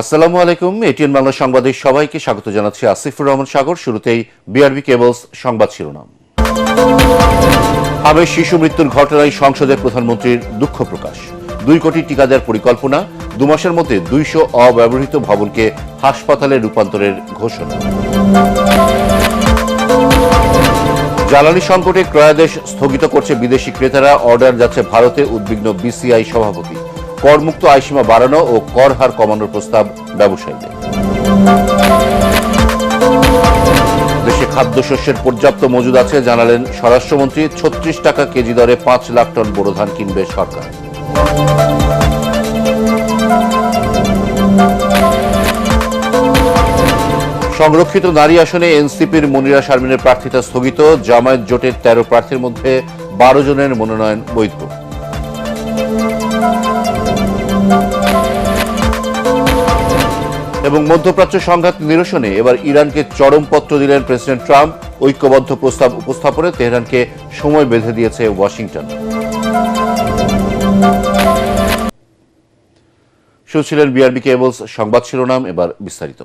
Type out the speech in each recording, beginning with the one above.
আসসালামু আলাইকুম। এটিএন বাংলা সংবাদে সবাইকে স্বাগত জানাচ্ছি আসিফুর রহমান সাগর। শুরুতেই বিআরবি কেবলস সংবাদ শিরোনাম। হামের শিশু মৃত্যুর ঘটনায় সংসদে প্রধানমন্ত্রীর দুঃখ প্রকাশ। 2 কোটি টিকা দেওয়ার পরিকল্পনা, 2 মাসের মধ্যে 200 অব্যবহৃত ভবনকে হাসপাতালে রূপান্তরের ঘোষণা। জ্বালানি সংকটে ক্রয়াদেশ স্থগিত করছে বিদেশি ক্রেতারা, অর্ডার যাচ্ছে ভারতে, উদ্বিগ্ন বিসিআই সভাপতি। করমুক্ত আয়সীমা বাড়ানো ও কর হার কমানোর প্রস্তাব ব্যবসায়ীদের। দেশে খাদ্যশস্যের পর্যাপ্ত মজুদ আছে জানালেন স্বরাষ্ট্রমন্ত্রী। 36 টাকা কেজি দরে 5 লাখ টন বোরো ধান কিনবে সরকার। সংরক্ষিত নারী আসনে এনসিপির মনিরা শারমিনের প্রার্থিতা স্থগিত। জামায়াত জোটের 13 প্রার্থীর মধ্যে 12 জনের মনোনয়ন বৈধ। এবং মধ্যপ্রাচ্য সংঘাত নিরসনে এবার ইরানকে চরমপত্র দিলেন প্রেসিডেন্ট ট্রাম্প। ঐক্যবদ্ধ প্রস্তাব উপস্থাপনে তেহরানকে সময় বেঁধে দিয়েছে ওয়াশিংটন। শুনছিলেন বিআরবি কেবলস সংবাদ শিরোনাম, এবার বিস্তারিত।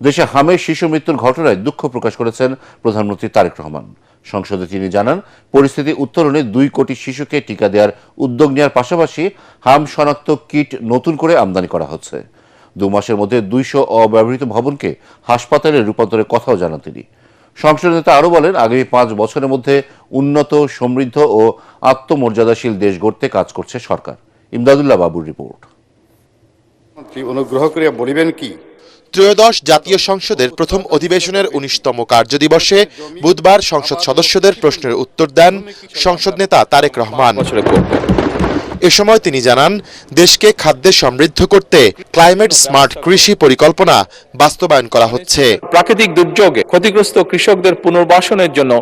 দেশে হামের শিশু মৃত্যুর ঘটনায় দুঃখ প্রকাশ করেছেন প্রধানমন্ত্রী তারেক রহমান। সংসদে তিনি জানান, পরিস্থিতি উত্তরণে 2 কোটি শিশুকে টিকা দেওয়ার উদ্যোগ নেওয়ার পাশাপাশি হাম শনাক্ত কিট নতুন করে আমদানি করা হচ্ছে। 2 মাসের মধ্যে 200 অব্যবহৃত ভবনকে হাসপাতালে রূপান্তরের কথাও জানান তিনি। সংসদ নেতা আরও বলেন, আগামী 5 বছরের মধ্যে উন্নত, সমৃদ্ধ ও আত্মমর্যাদাশীল দেশ গড়তে কাজ করছে সরকার। ইমদাদুল্লাহ বাবুর রিপোর্ট। অনুগ্রহ করে বলিবেন কি? ত্রয়োদশ জাতীয় সংসদের প্রথম অধিবেশনের 19তম কার্যদিবসে বুধবার সংসদ সদস্যদের প্রশ্নের উত্তর দেন সংসদ নেতা তারেক রহমান। এ সময় তিনি জানান, দেশকে খাদ্যে সমৃদ্ধ করতে ক্লাইমেট স্মার্ট কৃষি পরিকল্পনা বাস্তবায়ন করা হচ্ছে। প্রাকৃতিক দুর্যোগে ক্ষতিগ্রস্ত কৃষকদের পুনর্বাসনের জন্য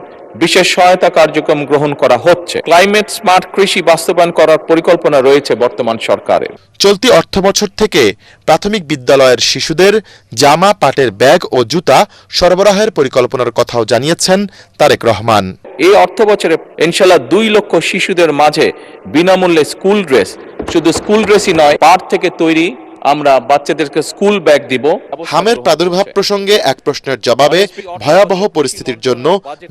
বিশেষ সহায়তা কার্যক্রম গ্রহণ করা হচ্ছে। ক্লাইমেট স্মার্ট কৃষি বাস্তবায়ন করার পরিকল্পনা রয়েছে বর্তমান সরকারের। চলতি অর্থবছর থেকে প্রাথমিক বিদ্যালয়ের শিশুদের জামা, পাটের ব্যাগ ও জুতা সরবরাহের পরিকল্পনার কথাও জানিয়েছেন তারেক রহমান। এই অর্থবছরে ইনশাআল্লাহ 2 লক্ষ শিশুদের মাঝে বিনামূল্যে স্কুল ড্রেস, শুধু স্কুল ড্রেসই নয়, পাট থেকে তৈরি আমরা বাচ্চাদেরকে স্কুল ব্যাগ দিব। হামের প্রাদুর্ভাব প্রসঙ্গে এক প্রশ্নের জবাবে ভয়াবহ পরিস্থিতির জন্য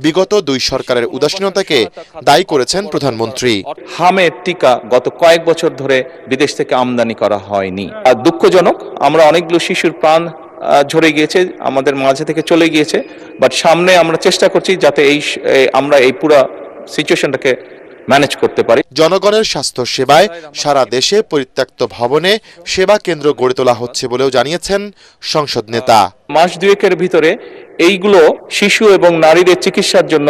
বিগত 2 সরকারের উদাসীনতাকে দায়ী করেছেন প্রধানমন্ত্রী। হামের টিকা গত কয়েক বছর ধরে বিদেশ থেকে আমদানি করা হয়নি। আর দুঃখজনক, আমরা অনেকগুলো শিশুর প্রাণ ঝরে গিয়েছে, আমাদের মাঝে থেকে চলে গিয়েছে। বাট সামনে আমরা চেষ্টা করছি যাতে আমরা এই পুরো সিচুয়েশনটাকে ম্যানেজ করতে পারি। জনগণের স্বাস্থ্য সেবায় সারা দেশে পরিত্যক্ত ভবনে সেবা কেন্দ্র গড়ে তোলা হচ্ছে বলেও জানিয়েছেন সংসদ নেতা। মাস 2-এর ভিতরে এইগুলো শিশু এবং নারীদের চিকিৎসার জন্য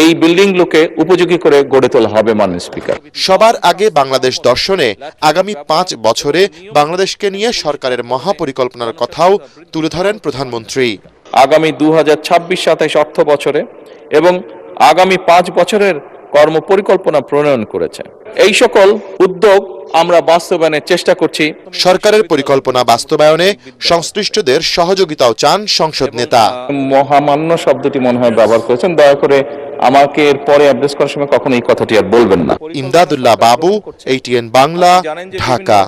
এই বিল্ডিংগুলোকে উপযোগী করে গড়ে তোলা হবে। মাননীয় স্পিকার, সবার আগে বাংলাদেশ দর্শনে আগামী 5 বছরে বাংলাদেশকে নিয়ে সরকারের মহাপরিকল্পনার কথাও তুলে ধরেন প্রধানমন্ত্রী। আগামী 2026-27 অর্থ বছরে এবং আগামী 5 বছরের কর্ম পরিকল্পনা প্রণয়ন করেছে। এই সকল উদ্যোগ আমরা বাস্তবায়নের চেষ্টা করছি। সরকারের পরিকল্পনা বাস্তবায়নে সংশ্লিষ্টদের সহযোগিতাও চান সংসদ নেতা। মহামান্য শব্দটি মনে হয় ব্যবহার করেছেন, দয়া করে আমাকে এর পরে অ্যাড্রেস করার সময় কখনো এই কথাটি আর বলবেন না। ইমদাদুল্লাহ বাবু, এটিএন বাংলা, ঢাকা।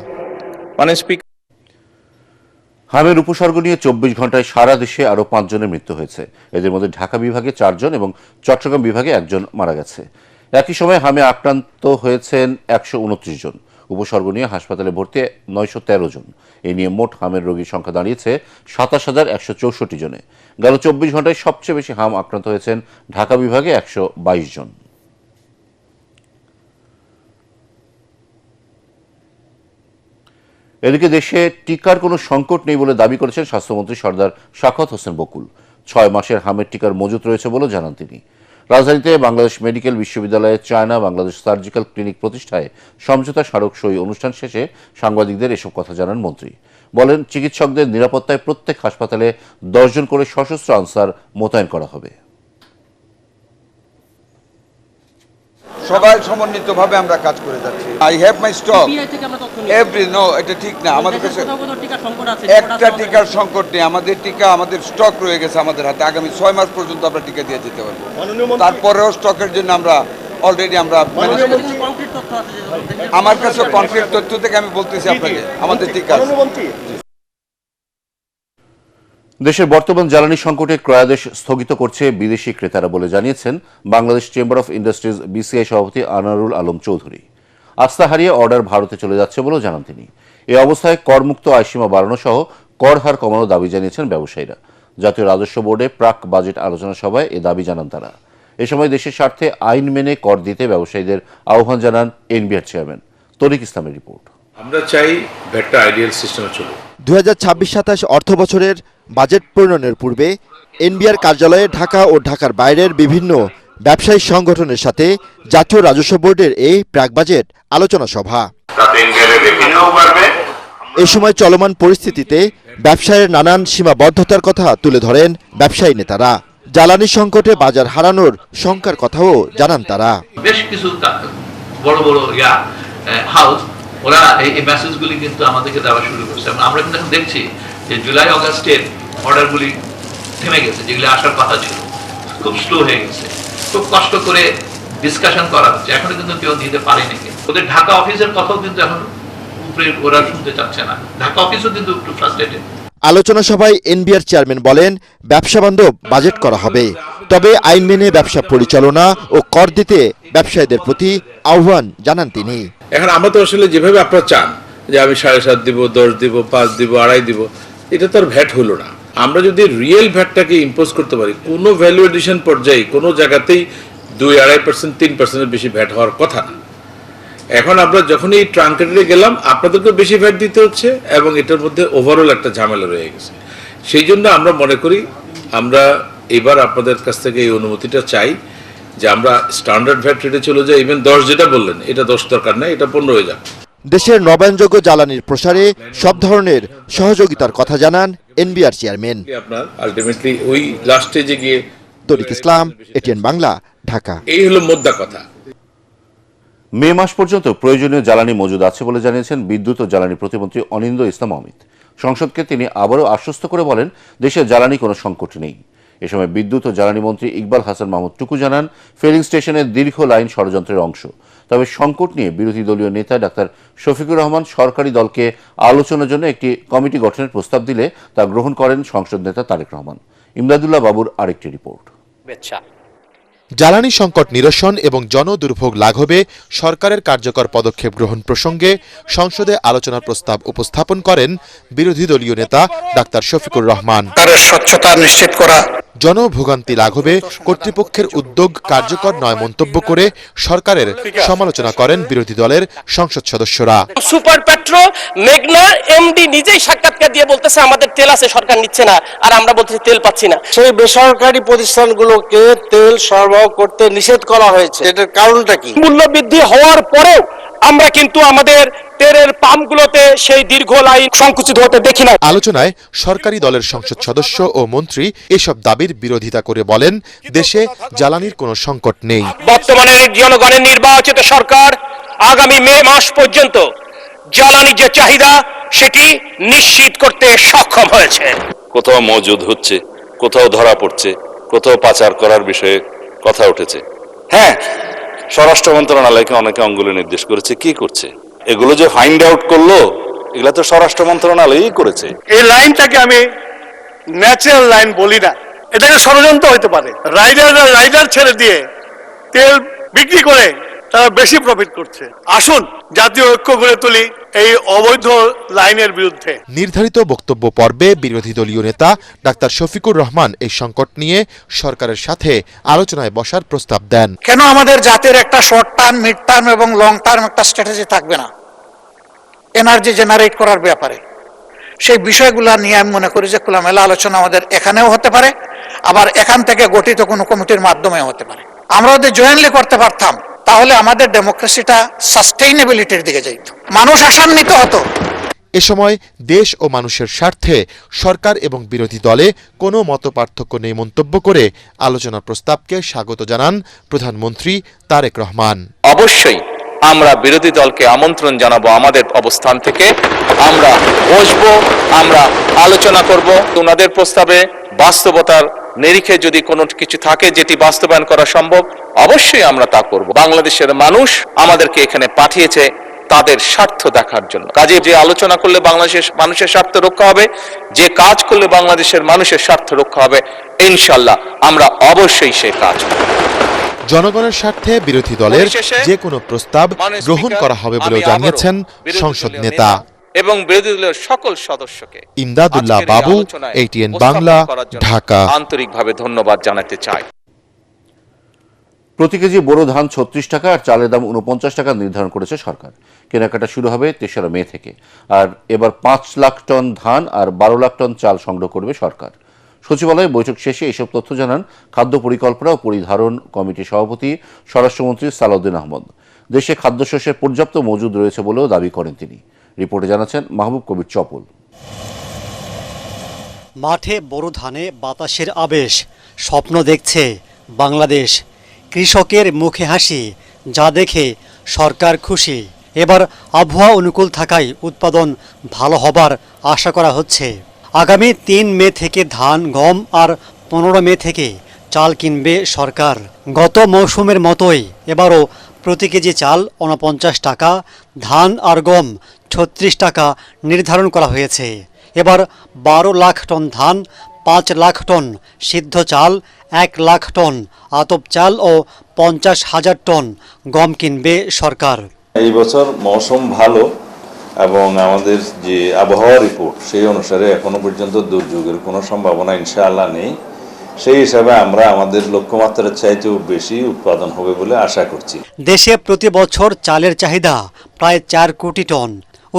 হামের উপসর্গ নিয়ে 24 ঘন্টায় সারা দেশে আরও 5 জনের মৃত্যু হয়েছে। এদের মধ্যে ঢাকা বিভাগে 4 জন এবং চট্টগ্রাম বিভাগে 1 জন মারা গেছে। একই সময় হামে আক্রান্ত হয়েছেন 129 জন। উপসর্গ নিয়ে হাসপাতালে ভর্তি 913 জন। এ নিয়ে মোট হামের রোগীর সংখ্যা দাঁড়িয়েছে 27,164 জনে। গেল 24 ঘন্টায় সবচেয়ে বেশি হাম আক্রান্ত হয়েছেন ঢাকা বিভাগে 122 জন। এদিকে দেশে টিকার কোনো সংকট নেই বলে দাবি করেছেন স্বাস্থ্যমন্ত্রী সরদার সাখাওয়াত হোসেন বকুল। 6 মাসের হামের টিকার মজুত রয়েছে বলে জানান তিনি। রাজধানীতে বাংলাদেশ মেডিকেল বিশ্ববিদ্যালয়ে চায়না বাংলাদেশ সার্জিক্যাল ক্লিনিক প্রতিষ্ঠায় সমঝোতা স্মারক সই অনুষ্ঠান শেষে সাংবাদিকদের এসব কথা জানান মন্ত্রী। বলেন, চিকিৎসকদের নিরাপত্তায় প্রত্যেক হাসপাতালে 10 জন করে সশস্ত্র আনসার মোতায়েন করা হবে। সবাই সমন্বিতভাবে আমরা কাজ করে যাচ্ছি। I have my stock every no, এটা ঠিক না। আমাদের কাছে একটা টিকার সংকট নেই। আমাদের টিকা, আমাদের স্টক রয়ে গেছে আমাদের হাতে। আগামী 6 মাস পর্যন্ত আমরা টিকা দিয়ে যেতে পারবো। তারপরেও স্টকের জন্য আমরা অলরেডি আমরা আমার কাছে কনক্রিট তথ্য থেকে আমি বলতেছি আপনাকে আমাদের টিকা আছে। দেশের বর্তমান জ্বালানি সংকটে ক্রয়াদেশ স্থগিত করছে বিদেশি ক্রেতারা বলে জানিয়েছেন Bangladesh chamber of industries BCI সভাপতি আনারুল আলম চৌধুরী। আস্থা হারিয়ে অর্ডার ভারতে চলে যাচ্ছে বলেও জানান তিনি। এ অবস্থায় করমুক্ত আয়সীমা বাড়ানো সহ কর হার কমানোর দাবি জানিয়েছেন ব্যবসায়ীরা। জাতীয় রাজস্ব বোর্ডে প্রাক বাজেট আলোচনা সভায় এ দাবি জানান তারা। এ সময় দেশের স্বার্থে আইন মেনে কর দিতে ব্যবসায়ীদের আহ্বান জানান এনবিআর চেয়ারম্যান। তরিক ইসলামের রিপোর্ট। আমরা চাই ভ্যাটটা আইডিয়াল সিস্টেমে চলুক। 2026-27 অর্থ বছরের বাজেট প্রণয়নের পূর্বে এনবিআর কার্যালয়ে ঢাকা ও ঢাকার বাইরের বিভিন্ন ব্যবসায়ী সংগঠনের সাথে জাতীয় রাজস্ব বোর্ডের এই প্রাক বাজেট আলোচনা সভা। এ সময় চলমান পরিস্থিতিতে ব্যবসায়ের নানান সীমাবদ্ধতার কথা তুলে ধরেন ব্যবসায়ী নেতারা। জ্বালানি সংকটে বাজার হারানোর শঙ্কার কথাও জানান তারা। বেশ কিছু বড় বড় হাউস ওরা এই মেসেজগুলি কিন্তু আমাদেরকে দেওয়া শুরু করছে। আমরা কিন্তু এখন দেখছি যে জুলাই অগাস্টের অর্ডারগুলি থেমে গেছে, যেগুলি আসার কথা ছিল, খুব স্লো হয়ে গেছে। খুব কষ্ট করে ডিসকাশন করা হচ্ছে, এখনো কিন্তু কেউ দিতে পারেনি। ওদের ঢাকা অফিসের কথাও কিন্তু এখন উপরে ওরা শুনতে চাচ্ছে না। ঢাকা অফিসও কিন্তু একটু ফ্রাস্ট্রেটেড। আলোচনা সভায় এনবিআর চেয়ারম্যান বলেন, ব্যবসা বান্ধব বাজেট করা হবে, তবে আইন মেনে ব্যবসা পরিচালনা ও কর দিতে ব্যবসায়ীদের প্রতি আহ্বান জানান তিনি। এখন আমরা তো আসলে যেভাবে আপনারা চান যে আমি 7.5 দিব, 10 দিব, 5 দিব, 2.5 দিব, এটা তো আর ভ্যাট হলো না। আমরা যদি রিয়েল ভ্যাটটাকে ইম্পোজ করতে পারি, কোনো ভ্যালু এডিশন পর্যায়ে কোনো জায়গাতেই 2-2.5%, 3%-এর বেশি ভ্যাট হওয়ার কথা না। এখন আমরা যখন এই ট্রাঙ্কেটে গেলাম, আপনাদেরকে বেশি ভ্যাট দিতে হচ্ছে এবং এটার মধ্যে ওভারঅল একটা ঝামেলা রয়ে গেছে। সেই জন্য আমরা মনে করি আমরা এবার আপনাদের কাছ থেকে এই অনুমতিটা চাই যে আমরা স্ট্যান্ডার্ড ভ্যাট রেটে চলে যাই। ইভেন 10 যেটা বললেন, এটা 10 দরকার নাই, এটা 15 হয়ে যাক। দেশের নবায়নযোগ্য জ্বালানির প্রসারে সব ধরনের সহযোগিতার কথা জানান এনবিআর চেয়ারম্যান। আপনার আলটিমেটলি ওই লাস্ট স্টেজে গিয়ে। তরিক ইসলাম, এটিএন বাংলা, ঢাকা। এই হলো মোদ্দা কথা। মে মাস পর্যন্ত প্রয়োজনীয় জ্বালানি মজুদ আছে বলে জানিয়েছেন বিদ্যুৎ ও জ্বালানি প্রতিমন্ত্রী অনিন্দ্য ইসলাম অমিত। সংসদকে তিনি আবারও আশ্বস্ত করে বলেন, দেশে জ্বালানি কোনো সংকট নেই। এ সময় বিদ্যুৎ ও জ্বালানি মন্ত্রী ইকবাল হাসান মাহমুদ টুকু জানান, ফিলিং স্টেশনের দীর্ঘ লাইন ষড়যন্ত্রের অংশ। তবে সংকট নিয়ে বিরোধী দলীয় নেতা ডাক্তার শফিকুর রহমান সরকারি দলকে আলোচনার জন্য একটি কমিটি গঠনের প্রস্তাব দিলে তা গ্রহণ করেন সংসদ নেতা তারেক রহমান। ইমদাদুল্লাহ বাবুর আরেকটি রিপোর্ট। জ্বালানি সংকট নিরসন এবং জনদুর্ভোগ লাঘবে সরকারের কার্যকর পদক্ষেপ গ্রহণ প্রসঙ্গে সংসদে আলোচনার প্রস্তাব উপস্থাপন করেন বিরোধী দলীয় নেতা ডাক্তার শফিকুর রহমান। স্বচ্ছতা নিশ্চিত করা, জনভোগান্তি লাঘবে কর্তৃপক্ষের উদ্যোগ কার্যকর নয় মন্তব্য করে সরকারের সমালোচনা করেন বিরোধী দলের সংসদ সদস্যরা। সুপার পেট্রো মেঘনা এমডি নিজেই সাক্ষাৎকার দিয়ে বলতেছে আমাদের তেল আছে, সরকার নিচ্ছে না, আর আমরা বলতেছি তেল পাচ্ছি না। সেই বেসরকারি প্রতিষ্ঠানগুলোকে তেল সরবরাহ করতে নিষেধ করা হয়েছে। এটার কারণটা কি? মূল্য বৃদ্ধি হওয়ার পরেও আমরা কিন্তু আমাদের তেলের পাম্পগুলোতে সেই দীর্ঘ লাইন সংকুচিত হতে দেখি না। আলোচনায় সরকারি দলের সংসদ সদস্য ও মন্ত্রী এসব দাবির বিরোধিতা করে বলেন, দেশে জ্বালানির কোনো সংকট নেই। বর্তমানে জনগণের নির্বাচিত সরকার আগামী মে মাস পর্যন্ত জ্বালানির যে চাহিদা সেটি নিশ্চিত করতে সক্ষম হয়েছে। কোথাও মজুদ হচ্ছে, কোথাও ধরা পড়ছে, কোথাও পাচার করার বিষয়ে কথা উঠেছে। হ্যাঁ, স্বরাষ্ট্র মন্ত্রণালয়কে অনেকে অঙ্গুলি নির্দেশ করেছে, কি করছে এগুলো যে ফাইন্ড আউট করলো, এগুলো তো স্বরাষ্ট্র মন্ত্রণালয়ই করেছে। এই লাইনটাকে আমি ন্যাচারাল লাইন বলি না, এটাকে ষড়যন্ত্র হতে পারে। রাইডার ছেড়ে দিয়ে তেল বিক্রি করে তারা বেশি প্রফিট করছে। আসুন জাতীয় ঐক্য গড়ে তুলি এই অবৈধ লাইনের বিরুদ্ধে। নির্ধারিত বক্তব্য পর্বে বিরোধী দলীয় নেতা ডাক্তার শফিকুর রহমান এই সংকট নিয়ে সরকারের সাথে আলোচনায় বসার প্রস্তাব দেন। কেন আমাদের জাতির একটা শর্ট টার্ম, মিড টার্ম এবং লং টার্ম একটা স্ট্র্যাটেজি থাকবে না এনার্জি জেনারেট করার ব্যাপারে? সেই বিষয়গুলো নিয়ে আমি মনে করি যে খোলামেলা আলোচনা আমাদের এখানেও হতে পারে, আবার এখান থেকে গঠিত কোনো কমিটির মাধ্যমে হতে পারে। আমরা যদি জয়েন্টলি করতে পারতাম তাহলে আমাদের ডেমোক্রেসিটা সাস্টেইনেবিলিটির দিকে যেত, মানুষ আশান্বিত হতো। এ সময় দেশ ও মানুষের স্বার্থে সরকার এবং বিরোধী দলে কোনো মতপার্থক্য নেই মন্তব্য করে আলোচনার প্রস্তাবকে স্বাগত জানান প্রধানমন্ত্রী তারেক রহমান। অবশ্যই আমরা বিরোধী দলকে আমন্ত্রণ জানাবো, আমাদের অবস্থান থেকে আমরা বসবো, আমরা আলোচনা করব। ওনাদের প্রস্তাবে বাস্তবতার নিরিখে যদি কোনো কিছু থাকে যেটি বাস্তবায়ন করা সম্ভব, অবশ্যই আমরা তা করব। বাংলাদেশের মানুষ আমাদেরকে এখানে পাঠিয়েছে তাদের স্বার্থ দেখার জন্য। কাজে যে আলোচনা করলে বাংলাদেশের মানুষের স্বার্থ রক্ষা হবে, যে কাজ করলে বাংলাদেশের মানুষের স্বার্থ রক্ষা হবে, ইনশাআল্লাহ আমরা অবশ্যই সেই কাজ করব। জনগণের স্বার্থে বিরোধী দলের যে কোনো প্রস্তাব গ্রহণ করা হবে বলেও জানিয়েছেন সংসদ নেতা এবং বিরোধী দলের সকল সদস্যকে ইমদাদুল্লাহ বাবু, ATN বাংলা, ঢাকা। আন্তরিকভাবে ধন্যবাদ জানাতে চাই। প্রতি কেজি বোরো ধান ৩৬ টাকা আর চালের দাম ৪৯ টাকা নির্ধারণ করেছে সরকার। কেনাকাটা শুরু হবে ৩রা মে থেকে। আর এবার ৫ লাখ টন ধান আর ১২ লাখ টন চাল সংগ্রহ করবে সরকার। সচিবালয়ে বৈঠক শেষে এসব তথ্য জানান খাদ্য পরিকল্পনা ও পরিধারণ কমিটির সভাপতি স্বরাষ্ট্রমন্ত্রী সালাউদ্দিন আহমদ। দেশে খাদ্যশস্যের পর্যাপ্ত মজুদ রয়েছে বলেও দাবি করেন তিনি। রিপোর্টে জানাচ্ছেন মাহবুব কবির চপল। মাঠে বোরো ধানে বাতাসের আবেশ, স্বপ্ন দেখছে বাংলাদেশ। কৃষকের মুখে হাসি, যা দেখে সরকার খুশি। এবার আবহাওয়া অনুকূল থাকায় উৎপাদন ভালো হবার আশা করা হচ্ছে। আগামী ৩ মে থেকে ধান, গম আর ১৫ মে থেকে চাল কিনবে সরকার। গত মৌসুমের মতোই এবারও প্রতি কেজি চাল ৪৯ টাকা, ধান আর গম ৩৬ টাকা নির্ধারণ করা হয়েছে। এবার ১২ লাখ টন ধান, ৫ লাখ টন সিদ্ধ চাল, ১ লাখ টন আতপ চাল ও ৫০,০০০ টন গম কিনবে সরকার। এই বছর মৌসুম ভালো এবং আমাদের যে আবহাওয়া রিপোর্ট সেই অনুসারে এখনো পর্যন্ত দুর্যোগের কোনো সম্ভাবনা ইনশাআল্লাহ নেই। সেই হিসাবে আমরা আমাদের লক্ষ্যমাত্রার চাইতেও বেশি উৎপাদন হবে বলে আশা করছি। দেশে প্রতি বছর চালের চাহিদা প্রায় ৪ কোটি টন,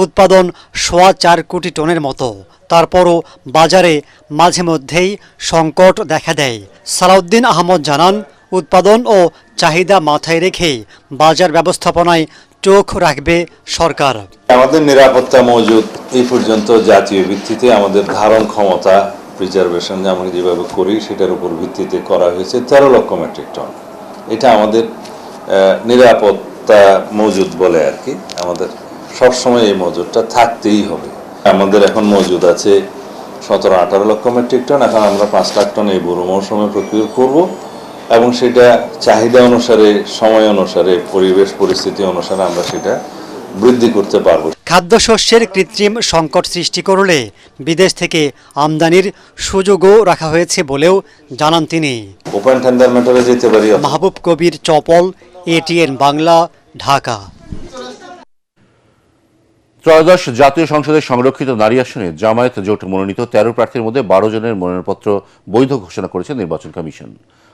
উৎপাদন ৪.৫ কোটি টনের মতো। তারপরও বাজারে মাঝে মধ্যেই সংকট দেখা দেয়। সালাউদ্দিন আহমদ জানান, উৎপাদন ও চাহিদা মাথায় রেখে বাজার ব্যবস্থাপনায় চোখ রাখবে সরকার। আমাদের নিরাপত্তা মজুদ এই পর্যন্ত জাতীয় ভিত্তিতে আমাদের ধারণ ক্ষমতা প্রিজার্ভেশন আমরা যেভাবে করি সেটার উপর ভিত্তিতে করা হয়েছে ১৩ লক্ষ মেট্রিক টন। এটা আমাদের নিরাপত্তা মজুদ বলে আর কি। আমাদের সবসময় এই মজুদটা থাকতেই হবে। আমাদের এখন মজুদ আছে ১৭-১৮ লক্ষ মেট্রিক টন। এখন আমরা ৫ লাখ টন এই বোরো মৌসুমে প্রক্রিয়া করব এবং সেটা চাহিদা অনুসারে, সময় অনুসারে, পরিবেশ পরিস্থিতি অনুসারে আমরা সেটা বৃদ্ধি করতে পারব। খাদ্যশস্যের কৃত্রিম সংকট সৃষ্টি করলে বিদেশ থেকে আমদানির সুযোগও রাখা হয়েছে বলেও জানান তিনি। ওপেন টেন্ডার ম্যাটারে যেতে পারি। মাহবুব কবির চপল, ATN বাংলা, ঢাকা। ত্রয়োদশ জাতীয় সংসদের সংরক্ষিত নারী আসনে জামায়াত জোট মনোনীত ১৩ প্রার্থীর মধ্যে ১২ জনের মনোনয়নপত্র বৈধ ঘোষণা করেছে নির্বাচন কমিশন।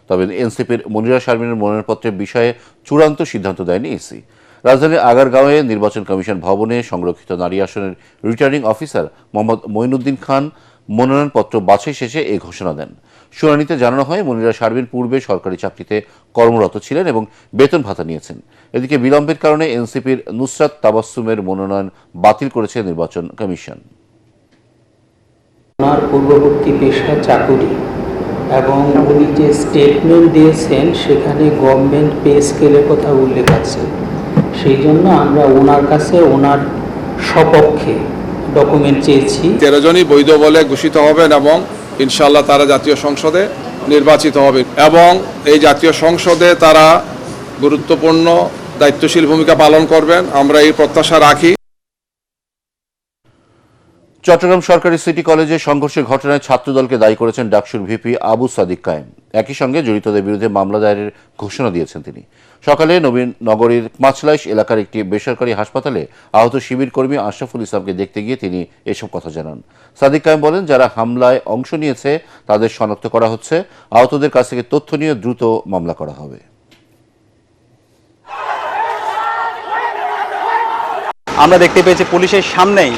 তবে এনসিপির মনিরা শারমিনের মনোনয়নপত্রের বিষয়ে চূড়ান্ত সিদ্ধান্ত দেয়নি ইসি। রাজধানীর আগারগাঁওয়ে নির্বাচন কমিশন ভবনে সংরক্ষিত নারী আসনের রিটার্নিং অফিসার মোহাম্মদ মঈনুদ্দিন খান মনোনয়নপত্র বাছাই শেষে এই ঘোষণা দেন। শুনানিতে জানানো হয়, মনিরা শারমিন পূর্বে সরকারি চাকরিতে কর্মরত ছিলেন এবং বেতন ভাতা নিয়েছেন। এদিকে বিলম্বের কারণে এনসিপির নুসরাত তাবাসসুমের মনোনয়ন বাতিল করেছে নির্বাচন কমিশন। আমার পূর্ববর্তী পেশা চাকুরি এবং উনি যে স্টেটমেন্ট দিয়েছেন সেখানে গভর্নমেন্ট পে স্কেলের কথা উল্লেখ আছে। সেই জন্য আমরা ওনার কাছে ওনার সপক্ষে ডকুমেন্ট চেয়েছি। 13 জনই বৈধ বলে ঘোষিত হবেন এবং ইনশাআল্লাহ তারা জাতীয় সংসদে নির্বাচিত হবে এবং এই জাতীয় সংসদে তারা গুরুত্বপূর্ণ দায়িত্বশীল ভূমিকা পালন করবেন, আমরা এই প্রত্যাশা রাখি। চট্টগ্রাম সরকারি সিটি কলেজে সংঘর্ষের ঘটনায় ছাত্রদলকে দায়ী করেছেন ডাকসুর ভিপি আবু সাদিক কায়েম। একই সঙ্গে জড়িতদের বিরুদ্ধে মামলা দায়েরের ঘোষণা দিয়েছেন তিনি। সকালে নবীনগরীর পাঁচলাইশ এলাকার একটি বেসরকারি হাসপাতালে আহত শিবির কর্মী আশরাফুল ইসলামকে দেখতে গিয়ে তিনি এসব কথা জানান। সাদিক কায়েম বলেন, যারা হামলায় অংশ নিয়েছে তাদের শনাক্ত করা হচ্ছে। আহতদের কাছ থেকে তথ্য নিয়ে দ্রুত মামলা করা হবে। আমরা দেখতে পেয়েছি পুলিশের সামনেই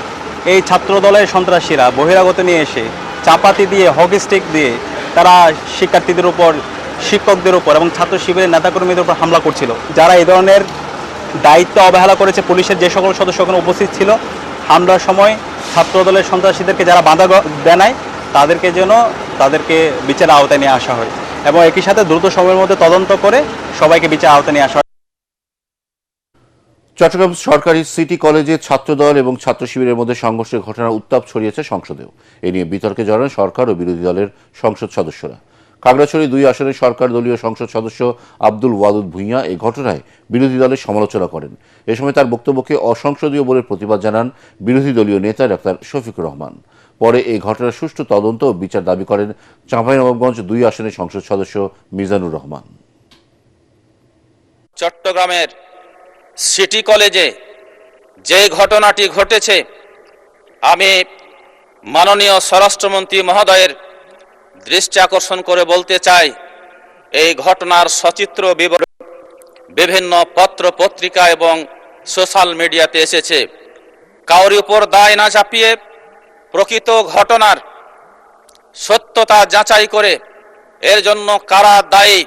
এই ছাত্র দলের সন্ত্রাসীরা বহিরাগত নিয়ে এসে চাপাতি দিয়ে, হকি স্টিক দিয়ে তারা শিক্ষার্থীদের উপর, শিক্ষকদের উপর এবং ছাত্র শিবিরের নেতাকর্মীদের উপর হামলা করছিল। যারা এই ধরনের দায়িত্ব অবহেলা করেছে, পুলিশের যে সকল সদস্য ওখানে উপস্থিত ছিল, হামলার সময় ছাত্র দলের সন্ত্রাসীদেরকে যারা বাধা দেয় নাই তাদেরকে বিচার আওতায় নিয়ে আসা হয় এবং একই সাথে দ্রুত সময়ের মধ্যে তদন্ত করে সবাইকে বিচার আওতায় নিয়ে আসা হয়। চট্টগ্রাম সরকারি সিটি কলেজে ছাত্রদল এবং ছাত্র শিবিরের মধ্যে সংঘর্ষের ঘটনার উত্তাপ ছড়িয়েছে সংসদেও। এ নিয়ে বিতর্কে জড়ান সরকার ও বিরোধী দলের সংসদ সদস্যরা। খাগড়াছড়ি 2 আসনের সরকার দলীয় সংসদ সদস্য আব্দুল ওয়াদুদ ভূঁইয়া এই ঘটনায় বিরোধী দলের সমালোচনা করেন। এ সময় তার বক্তব্যকে অসংসদীয় বলে প্রতিবাদ জানান বিরোধী দলীয় নেতা ডাক্তার শফিকুর রহমান। পরে এই ঘটনার সুষ্ঠু তদন্ত ও বিচার দাবি করেন চাঁপাইনবাবগঞ্জ 2 আসনের সংসদ সদস্য মিজানুর রহমান। চট্টগ্রামের সিটি কলেজে যে ঘটনাটি ঘটেছে, আমি মাননীয় স্বরাষ্ট্রমন্ত্রী মহোদয়ের দৃষ্টি আকর্ষণ করে বলতে চাই, এই ঘটনার সচিত্র বিবরণ বিভিন্ন পত্র পত্রিকা এবং সোশ্যাল মিডিয়াতে এসেছে। কাউরি উপর দায় না চাপিয়ে প্রকৃত ঘটনার সত্যতা যাচাই করে এর জন্য কারা দায়ী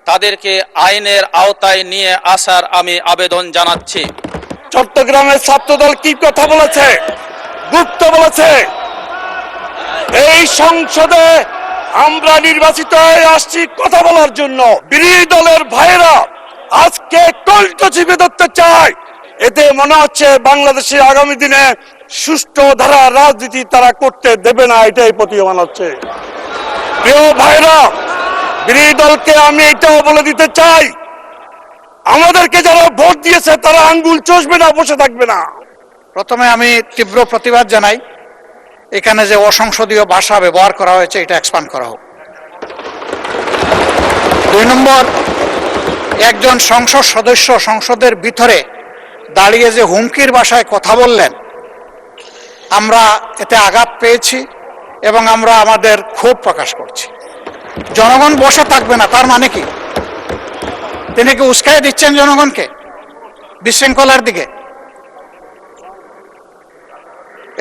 তাদেরকে আইনের আওতায় নিয়ে আসার আমি আবেদন জানাচ্ছি। চট্টগ্রামের ছাত্রদল কি কথা বলেছে, গুপ্ত বলেছে। এই সংসদে আমরা নির্বাচিত হয়ে আসছি কথা বলার জন্য। বিরোধী দলের ভাইরা আজকে কণ্ঠ চিপে ধরতে চায়। এতে মনে হচ্ছে বাংলাদেশে আগামী দিনে সুষ্ঠু ধারা রাজনীতি তারা করতে দেবে না, এটাই প্রতীয়মান হচ্ছে। প্রিয় ভাইরা, বিরোধী দলকে আমি এটাও বলে দিতে চাই, আমাদেরকে যারা ভোট দিয়েছে তারা আঙ্গুল চষবে না, বসে থাকবে না। প্রথমে আমি তীব্র প্রতিবাদ জানাই, এখানে যে অসংসদীয় ভাষা ব্যবহার করা হয়েছে এটা এক্সপান্ড করা হোক। 2 নম্বর, একজন সংসদ সদস্য সংসদের ভিতরে দাঁড়িয়ে যে হুমকির ভাষায় কথা বললেন, আমরা এতে আঘাত পেয়েছি এবং আমরা আমাদের ক্ষোভ প্রকাশ করছি। জনগণ বসে থাকবে না তার মানে কি? তিনি কি উস্কাই দিচ্ছেন জনগণকে বিশৃঙ্খলার দিকে?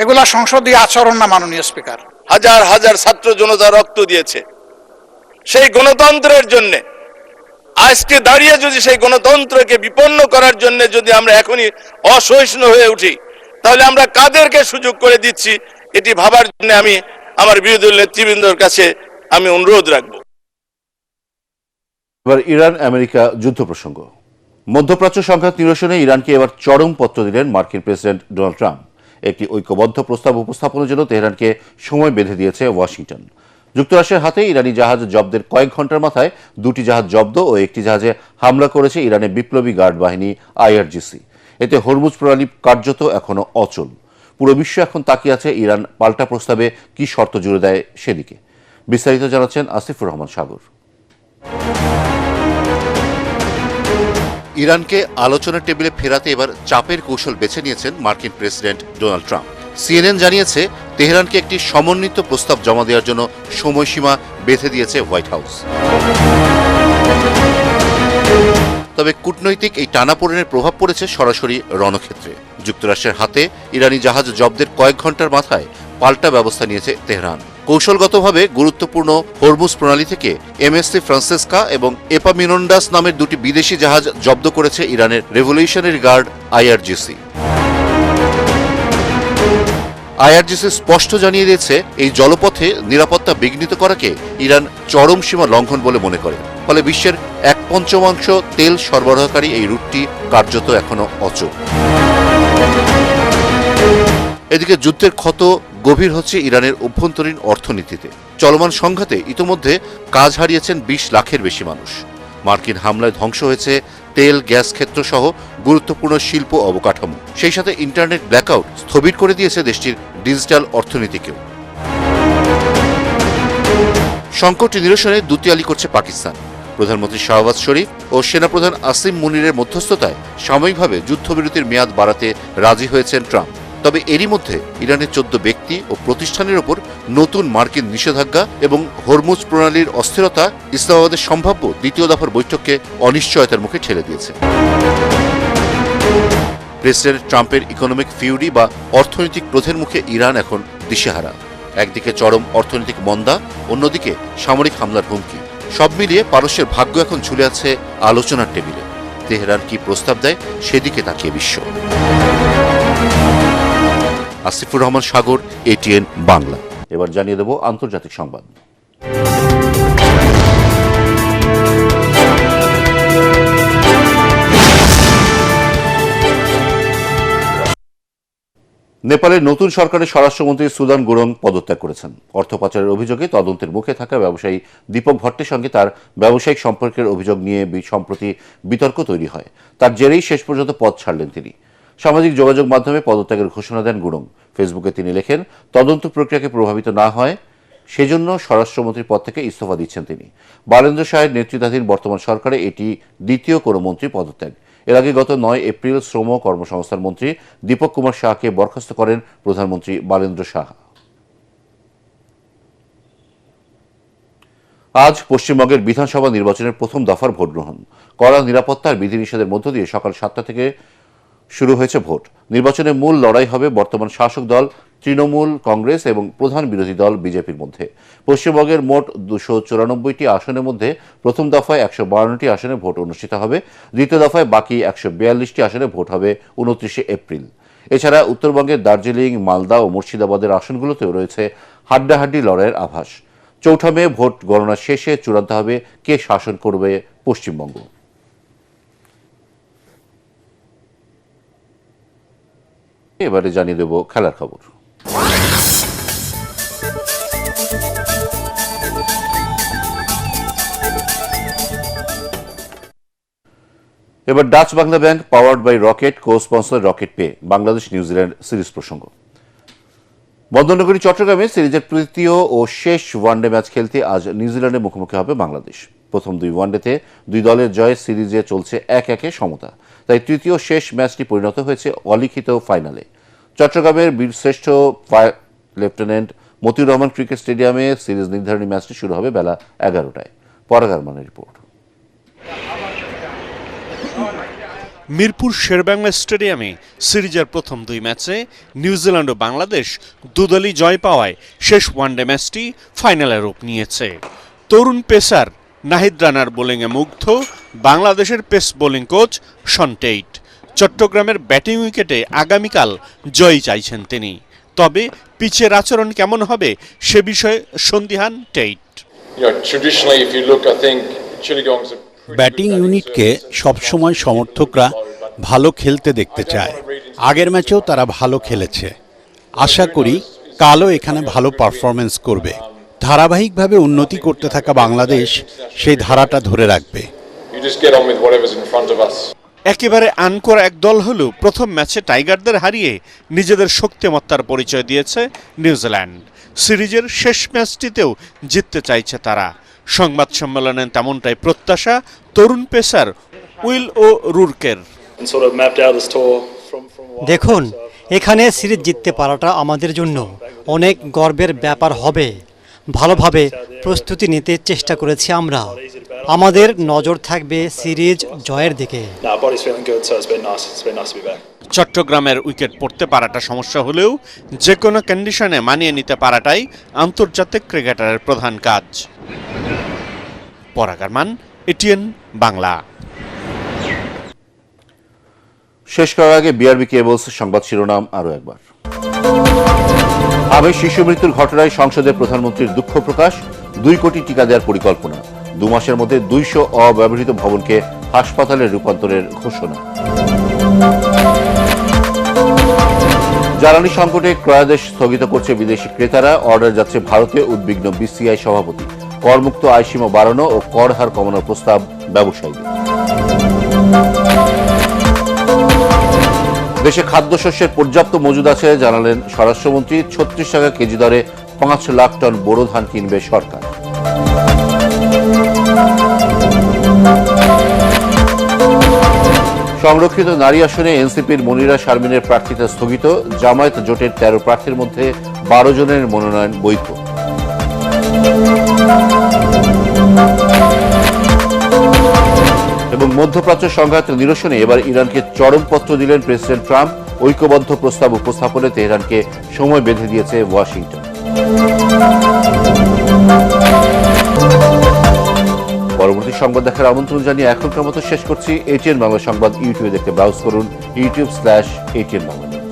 এগুলা সংসদীয় আচরণ না, মাননীয় স্পিকার। হাজার হাজার ছাত্র জনতা রক্ত দিয়েছে সেই গণতন্ত্রের জন্য। আজকে দাঁড়িয়ে যদি সেই গণতন্ত্রকে বিপন্ন করার জন্য যদি আমরা এখনই অসহিষ্ণু হয়ে উঠি, তাহলে আমরা কাদেরকে সুযোগ করে দিচ্ছি, এটি ভাবার জন্য আমি আমার বিরোধী দলের নেতৃবৃন্দর কাছে আমি অনুরোধ রাখব। এবার ইরান আমেরিকা যুদ্ধ প্রসঙ্গ। মধ্যপ্রাচ্য সংঘাত নিরসনে ইরানকে এবার চরম পত্র দিলেন মার্কিন প্রেসিডেন্ট ডোনাল্ড ট্রাম্প। একটি ঐক্যবদ্ধ প্রস্তাব উপস্থাপনের জন্য তেহরানকে সময় বেঁধে দিয়েছে ওয়াশিংটন। যুক্তরাষ্ট্রের হাতে ইরানি জাহাজ জব্দের কয়েক ঘন্টার মাথায় 2টি জাহাজ জব্দ ও একটি জাহাজে হামলা করেছে ইরানের বিপ্লবী গার্ড বাহিনী আইআরজিসি। এতে হরমুজ প্রণালী কার্যত এখনো অচল। পুরো বিশ্ব এখন তাকিয়ে আছে ইরান পাল্টা প্রস্তাবে কি শর্ত জুড়ে দেয় সেদিকে। বিস্তারিত জানাচ্ছেন আসিফুর রহমান সাগর। ইরানকে আলোচনার টেবিলে ফেরাতে এবার চাপের কৌশল বেছে নিয়েছেন মার্কিন প্রেসিডেন্ট ডোনাল্ড ট্রাম্প। সিএনএন জানিয়েছে তেহরানকে একটি সমন্বিত প্রস্তাব জমা দেওয়ার জন্য সময়সীমা বেঁধে দিয়েছে হোয়াইট হাউস। তবে কূটনৈতিক এই টানাপোড়েনের প্রভাব পড়েছে সরাসরি রণক্ষেত্রে। যুক্তরাষ্ট্রের হাতে ইরানি জাহাজ জব্দের কয়েক ঘন্টার মাথায় পাল্টা ব্যবস্থা নিয়েছে তেহরান। কৌশলগতভাবে গুরুত্বপূর্ণ হরমুজ প্রণালী থেকে এমএসসি ফ্রান্সেসকা এবং এপামিনোন্ডাস নামের 2টি বিদেশি জাহাজ জব্দ করেছে ইরানের রেভলিউশনারি গার্ড আইআরজিসি। আইআরজিসি স্পষ্ট জানিয়ে দিয়েছে এই জলপথে নিরাপত্তা বিঘ্নিত করাকে ইরান চরম সীমা লঙ্ঘন বলে মনে করে। ফলে বিশ্বের 1/5 তেল সরবরাহকারী এই রুটটি কার্যত এখনো অচল। এদিকে যুদ্ধের ক্ষত গভীর হচ্ছে ইরানের অভ্যন্তরীণ অর্থনীতিতে। চলমান সংঘাতে ইতোমধ্যে কাজ হারিয়েছেন 20 লাখের বেশি মানুষ। মার্কিন হামলায় ধ্বংস হয়েছে তেল গ্যাস ক্ষেত্র সহ গুরুত্বপূর্ণ শিল্প অবকাঠামো। সেই সাথে ইন্টারনেট ব্ল্যাকআউট স্থবির করে দিয়েছে দেশটির ডিজিটাল অর্থনীতিকেও। সংকট নিরসনে দুতিয়ালি করছে পাকিস্তান। প্রধানমন্ত্রী শাহবাজ শরীফ ও সেনাপ্রধান আসিম মুনিরের মধ্যস্থতায় সাময়িকভাবে যুদ্ধবিরতির মেয়াদ বাড়াতে রাজি হয়েছেন ট্রাম্প। তবে এরই মধ্যে ইরানের 14 ব্যক্তি ও প্রতিষ্ঠানের ওপর নতুন মার্কিন নিষেধাজ্ঞা এবং হরমুজ প্রণালীর অস্থিরতা ইসলামাবাদের সম্ভাব্য দ্বিতীয় দফার বৈঠককে অনিশ্চয়তার মুখে ঠেলে দিয়েছে। প্রেসিডেন্ট ট্রাম্পের ইকোনমিক ফিউরি বা অর্থনৈতিক ক্রোধের মুখে ইরান এখন দিশেহারা। একদিকে চরম অর্থনৈতিক মন্দা, অন্যদিকে সামরিক হামলার হুমকি। সব মিলিয়ে পারস্যের ভাগ্য এখন ঝুলে আছে আলোচনার টেবিলে। তেহরান কি প্রস্তাব দেয় সেদিকে তাকিয়ে বিশ্ব। আসিফুর রহমান সাগর, এটিএন বাংলা। এবার জানিয়ে দেব আন্তর্জাতিক সংবাদ। নেপালের নতুন সরকারের স্বরাষ্ট্রমন্ত্রী সুদান গুরং পদত্যাগ করেছেন। অর্থ পাচারের অভিযোগে তদন্তের মুখে থাকা ব্যবসায়ী দীপক ভট্টের সঙ্গে তার ব্যবসায়িক সম্পর্কের অভিযোগ নিয়ে সম্প্রতি বিতর্ক তৈরি হয়। তার জেরেই শেষ পর্যন্ত পদ ছাড়লেন তিনি। সামাজিক যোগাযোগ মাধ্যমে পদত্যাগের ঘোষণা দেন গুরং। ফেসবুকে তিনি লেখেন, তদন্ত প্রক্রিয়াকে প্রভাবিত না হয় সেজন্য স্বরাষ্ট্রমন্ত্রীর পদ থেকে ইস্তফা দিচ্ছেন তিনি। বালেন্দ্র শাহের নেতৃত্বাধীন বর্তমান সরকারে এটি দ্বিতীয় কোনো মন্ত্রী পদত্যাগ। এর আগে গত 9 এপ্রিল শ্রম কর্মসংস্থান মন্ত্রী দীপক কুমার শাহকে বরখাস্ত করেন প্রধানমন্ত্রী বালেন্দ্র শাহ। আজ পশ্চিমবঙ্গের বিধানসভা নির্বাচনের প্রথম দফার ভোট গ্রহণ। কড়া নিরাপত্তার বিধিনিষেধের মধ্য দিয়ে সকাল 7টা থেকে শুরু হয়েছে ভোট। নির্বাচনের মূল লড়াই হবে বর্তমান শাসক দল তৃণমূল কংগ্রেস এবং প্রধান বিরোধী দল বিজেপির মধ্যে। পশ্চিমবঙ্গের মোট 294টি আসনের মধ্যে প্রথম দফায় 152টি আসনে ভোট অনুষ্ঠিত হবে। দ্বিতীয় দফায় বাকি 142টি আসনে ভোট হবে 29 এপ্রিল। এছাড়া উত্তরবঙ্গের দার্জিলিং, মালদা ও মুর্শিদাবাদের আসনগুলোতেও রয়েছে হাড্ডাহাড্ডি লড়াইয়ের আভাস। 4 মে ভোট গণনা শেষে চূড়ান্ত হবে কে শাসন করবে পশ্চিমবঙ্গ। এবারে জানিয়ে দেব খেলার খবর। এবার Dutch Bangla bank powered by Rocket co sponsor Rocket pay Bangladesh New Zealand series প্রসঙ্গ। বন্দরনগরী চট্টগ্রামে সিরিজের তৃতীয় ও শেষ ওয়ানডে ম্যাচ খেলতে আজ নিউজিল্যান্ডের মুখোমুখি হবে বাংলাদেশ। প্রথম 2 ওয়ানডেতে 2 দলের জয়ে সিরিজে চলছে 1-1 সমতা। তাই তৃতীয় শেষ ম্যাচটি পরিণত হয়েছে অলিখিত ফাইনালে। চট্টগ্রামের বীরশ্রেষ্ঠ লেফটেন্যান্ট মতিউর রহমান ক্রিকেট স্টেডিয়ামে সিরিজ নির্ধারণী ম্যাচটি শুরু হবে বেলা 11টায়। পরাগ আরমানের রিপোর্ট। মিরপুর শেরেবাংলা স্টেডিয়ামে সিরিজের প্রথম 2 ম্যাচে নিউজিল্যান্ড ও বাংলাদেশ দুদলই জয় পাওয়ায় শেষ ওয়ানডে ম্যাচটি ফাইনালে রূপ নিয়েছে। তরুণ পেসার নাহিদ রানার বোলিংয়ে মুগ্ধ বাংলাদেশের pace bowling coach Shaun Tait. চট্টগ্রামের ব্যাটিং উইকেটে আগামীকাল জয় চাইছেন তিনি। তবে পিচের আচরণ কেমন হবে সে বিষয়ে সন্দিহান টেইট। ব্যাটিং ইউনিটকে সবসময় সমর্থকরা ভালো খেলতে দেখতে চায়। আগের ম্যাচেও তারা ভালো খেলেছে। আশা করি কালও এখানে ভালো পারফরমেন্স করবে। ধারাবাহিকভাবে উন্নতি করতে থাকা বাংলাদেশ সেই ধারাটা ধরে রাখবে। একেবারে আনকোর এক দল হলেও প্রথম ম্যাচে টাইগারদের হারিয়ে নিজেদের শক্তিমত্তার পরিচয় দিয়েছে নিউজিল্যান্ড। সিরিজের শেষ ম্যাচটিতেও জিততে চাইছে তারা। সংবাদ সম্মেলনে তেমনটাই প্রত্যাশা তরুণ পেসার উইল ও রুরকের। দেখুন, এখানে সিরিজ জিততে পারাটা আমাদের জন্য অনেক গর্বের ব্যাপার হবে। ভালোভাবে প্রস্তুতি নিতে চেষ্টা করেছি আমরা। আমাদের নজর থাকবে সিরিজ জয়ের দিকে। চট্টগ্রামের উইকেট পড়তে পারাটা সমস্যা হলেও যে কোনো কন্ডিশনে মানিয়ে নিতে পারাটাই আন্তর্জাতিক ক্রিকেটারের প্রধান কাজ। পরাগ আরমান, এটিএন বাংলা। শেষ করার আগে বিআরবি কেবলস সংবাদ শিরোনাম আরো একবার। আমের শিশু মৃত্যুর ঘটনায় সংসদে প্রধানমন্ত্রীর দুঃখ প্রকাশ। 2 কোটি টিকা দেওয়ার পরিকল্পনা। 2 মাসের মধ্যে 200 অব্যবহৃত ভবনকে হাসপাতালে রূপান্তরের ঘোষণা। জ্বালানি সংকটে ক্রয়াদেশ স্থগিত করছে বিদেশি ক্রেতারা। অর্ডার যাচ্ছে ভারতে, উদ্বিগ্ন বিসিআই সভাপতি। করমুক্ত আয়সীমা বাড়ানো ও কর হার কমানোর প্রস্তাব ব্যবসায়ীদের। দেশে খাদ্যশস্যের পর্যাপ্ত মজুদ আছে জানালেন স্বরাষ্ট্রমন্ত্রী। 36 টাকা কেজি দরে 5 লাখ টন বোরো ধান কিনবে সরকার। সংরক্ষিত নারী আসনে এনসিপির মনিরা শারমিনের প্রার্থিতা স্থগিত। জামায়াত জোটের 13 প্রার্থীর মধ্যে 12 জনের মনোনয়ন বৈধ। এবং মধ্যপ্রাচ্য সংঘাত নিরসনে এবার ইরানকে চরমপত্র দিলেন প্রেসিডেন্ট ট্রাম্প। ঐক্যবদ্ধ প্রস্তাব উপস্থাপনে তেহরানকে সময় বেঁধে দিয়েছে ওয়াশিংটন। পরবর্তী সংবাদ দেখার আমন্ত্রণ জানিয়ে এখনকার মতো শেষ করছি। এটিএন বাংলা সংবাদ ইউটিউবে দেখতে ব্রাউজ করুন youtube/ATN Bangla News।